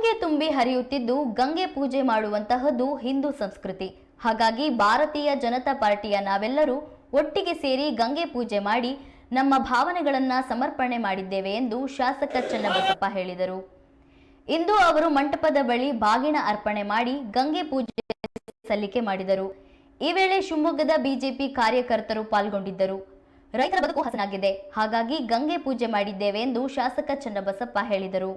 ತುಂಗೆ ತುಂಬಿ ಹರಿಯುತ್ತಿದ್ದು ಗಂಗೆ ಪೂಜೆ ಮಾಡುವಂತಹದ್ದು ಹಿಂದೂ ಸಂಸ್ಕೃತಿ. ಹಾಗಾಗಿ ಭಾರತೀಯ ಜನತಾ ಪಾರ್ಟಿಯ ನಾವೆಲ್ಲರೂ ಒಟ್ಟಿಗೆ ಸೇರಿ ಗಂಗೆ ಪೂಜೆ ಮಾಡಿ ನಮ್ಮ ಭಾವನೆಗಳನ್ನು ಸಮರ್ಪಣೆ ಮಾಡಿದ್ದೇವೆ ಎಂದು ಶಾಸಕ ಚನ್ನಬಸಪ್ಪ ಹೇಳಿದರು. ಇಂದು ಅವರು ಮಂಟಪದ ಬಳಿ ಬಾಗಿನ ಅರ್ಪಣೆ ಮಾಡಿ ಗಂಗೆ ಪೂಜೆ ಸಲ್ಲಿಕೆ ಮಾಡಿದರು. ಈ ವೇಳೆ ಶಿವಮೊಗ್ಗದ ಬಿಜೆಪಿ ಕಾರ್ಯಕರ್ತರು ಪಾಲ್ಗೊಂಡಿದ್ದರು. ರೈತರ ಬದುಕು ಹಸನಾಗಿದೆ, ಹಾಗಾಗಿ ಗಂಗೆ ಪೂಜೆ ಮಾಡಿದ್ದೇವೆ ಎಂದು ಶಾಸಕ ಚನ್ನಬಸಪ್ಪ ಹೇಳಿದರು.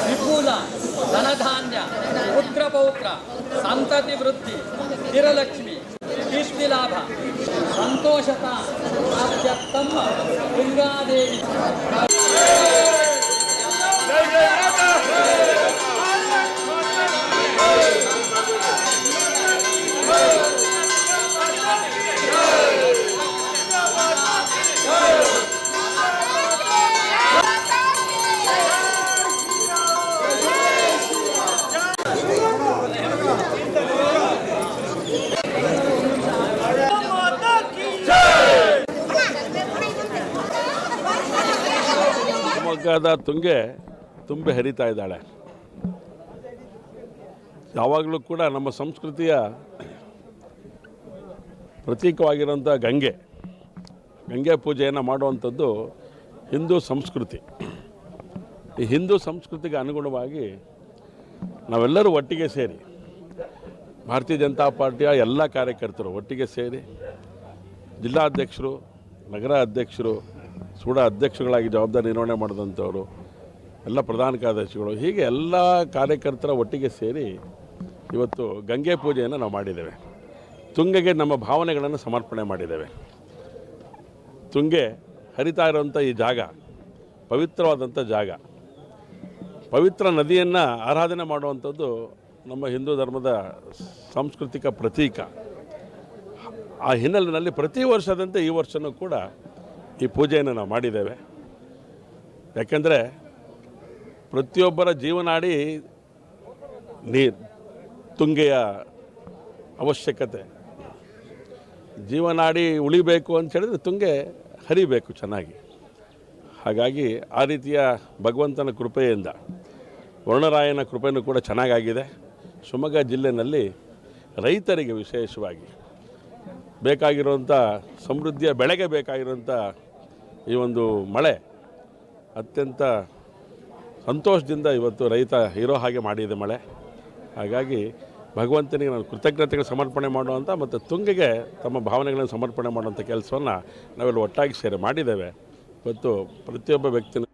ವಿಪುಲ ಧನಧಾನ್ಯ ಪುತ್ರ ಪೌತ್ರ ಸಂತತಿ ವೃದ್ಧಿ ಸ್ಥಿರಲಕ್ಷ್ಮಿ ಕೀರ್ತಿ ಲಾಭ ಸಂತೋಷತಾ ಪ್ರಾಪ್ತ್ಯರ್ಥಂ ಗಂಗಾದೇವಿ ಶಿವಮೊಗ್ಗದ ತುಂಗೆ ತುಂಬಿ ಹರಿತಾ ಇದ್ದಾಳೆ. ಯಾವಾಗಲೂ ಕೂಡ ನಮ್ಮ ಸಂಸ್ಕೃತಿಯ ಪ್ರತೀಕವಾಗಿರೋಂಥ ಗಂಗೆ ಪೂಜೆಯನ್ನು ಮಾಡುವಂಥದ್ದು ಹಿಂದೂ ಸಂಸ್ಕೃತಿ. ಈ ಹಿಂದೂ ಸಂಸ್ಕೃತಿಗೆ ಅನುಗುಣವಾಗಿ ನಾವೆಲ್ಲರೂ ಒಟ್ಟಿಗೆ ಸೇರಿ ಭಾರತೀಯ ಜನತಾ ಪಾರ್ಟಿಯ ಎಲ್ಲ ಕಾರ್ಯಕರ್ತರು ಒಟ್ಟಿಗೆ ಸೇರಿ ಜಿಲ್ಲಾಧ್ಯಕ್ಷರು, ನಗರ ಅಧ್ಯಕ್ಷರು, ಸೂಡ ಅಧ್ಯಕ್ಷಗಳಾಗಿ ಜವಾಬ್ದಾರಿ ನಿರ್ವಹಣೆ ಮಾಡಿದಂಥವರು, ಎಲ್ಲ ಪ್ರಧಾನ ಕಾರ್ಯದರ್ಶಿಗಳು, ಹೀಗೆ ಎಲ್ಲ ಕಾರ್ಯಕರ್ತರ ಒಟ್ಟಿಗೆ ಸೇರಿ ಇವತ್ತು ಗಂಗೆ ಪೂಜೆಯನ್ನು ನಾವು ಮಾಡಿದ್ದೇವೆ. ತುಂಗೆಗೆ ನಮ್ಮ ಭಾವನೆಗಳನ್ನು ಸಮರ್ಪಣೆ ಮಾಡಿದ್ದೇವೆ. ತುಂಗೆ ಹರಿತಾ ಇರುವಂಥ ಈ ಜಾಗ ಪವಿತ್ರವಾದಂಥ ಜಾಗ. ಪವಿತ್ರ ನದಿಯನ್ನು ಆರಾಧನೆ ಮಾಡುವಂಥದ್ದು ನಮ್ಮ ಹಿಂದೂ ಧರ್ಮದ ಸಾಂಸ್ಕೃತಿಕ ಪ್ರತೀಕ. ಆ ಹಿನ್ನೆಲೆಯಲ್ಲಿ ಪ್ರತಿ ವರ್ಷದಂತೆ ಈ ವರ್ಷವೂ ಕೂಡ ಈ ಪೂಜೆಯನ್ನು ನಾವು ಮಾಡಿದ್ದೇವೆ. ಯಾಕೆಂದರೆ ಪ್ರತಿಯೊಬ್ಬರ ಜೀವನಾಡಿ ನೀರು, ತುಂಗೆಯ ಅವಶ್ಯಕತೆ. ಜೀವನಾಡಿ ಉಳಿಬೇಕು ಅಂತ ಹೇಳಿದ್ರೆ ತುಂಗೆ ಹರಿಬೇಕು ಚೆನ್ನಾಗಿ. ಹಾಗಾಗಿ ಆ ರೀತಿಯ ಭಗವಂತನ ಕೃಪೆಯಿಂದ, ವರುಣರಾಯನ ಕೃಪೆಯೂ ಕೂಡ ಚೆನ್ನಾಗಾಗಿದೆ. ಶಿವಮೊಗ್ಗ ಜಿಲ್ಲೆಯಲ್ಲಿ ರೈತರಿಗೆ ವಿಶೇಷವಾಗಿ ಬೇಕಾಗಿರುವಂಥ ಸಮೃದ್ಧಿಯ ಬೆಳೆಗೆ ಬೇಕಾಗಿರುವಂಥ ಈ ಒಂದು ಮಳೆ ಅತ್ಯಂತ ಸಂತೋಷದಿಂದ ಇವತ್ತು ರೈತ ಇರೋ ಹಾಗೆ ಮಾಡಿದೆ ಮಳೆ. ಹಾಗಾಗಿ ಭಗವಂತನಿಗೆ ನಾನು ಕೃತಜ್ಞತೆಗಳು ಸಮರ್ಪಣೆ ಮಾಡುವಂಥ ಮತ್ತು ತುಂಗೆಗೆ ತಮ್ಮ ಭಾವನೆಗಳನ್ನು ಸಮರ್ಪಣೆ ಮಾಡುವಂಥ ಕೆಲಸವನ್ನು ನಾವೆಲ್ಲ ಒಟ್ಟಾಗಿ ಸೇರಿ ಮಾಡಿದ್ದೇವೆ. ಇವತ್ತು ಪ್ರತಿಯೊಬ್ಬ ವ್ಯಕ್ತಿನೂ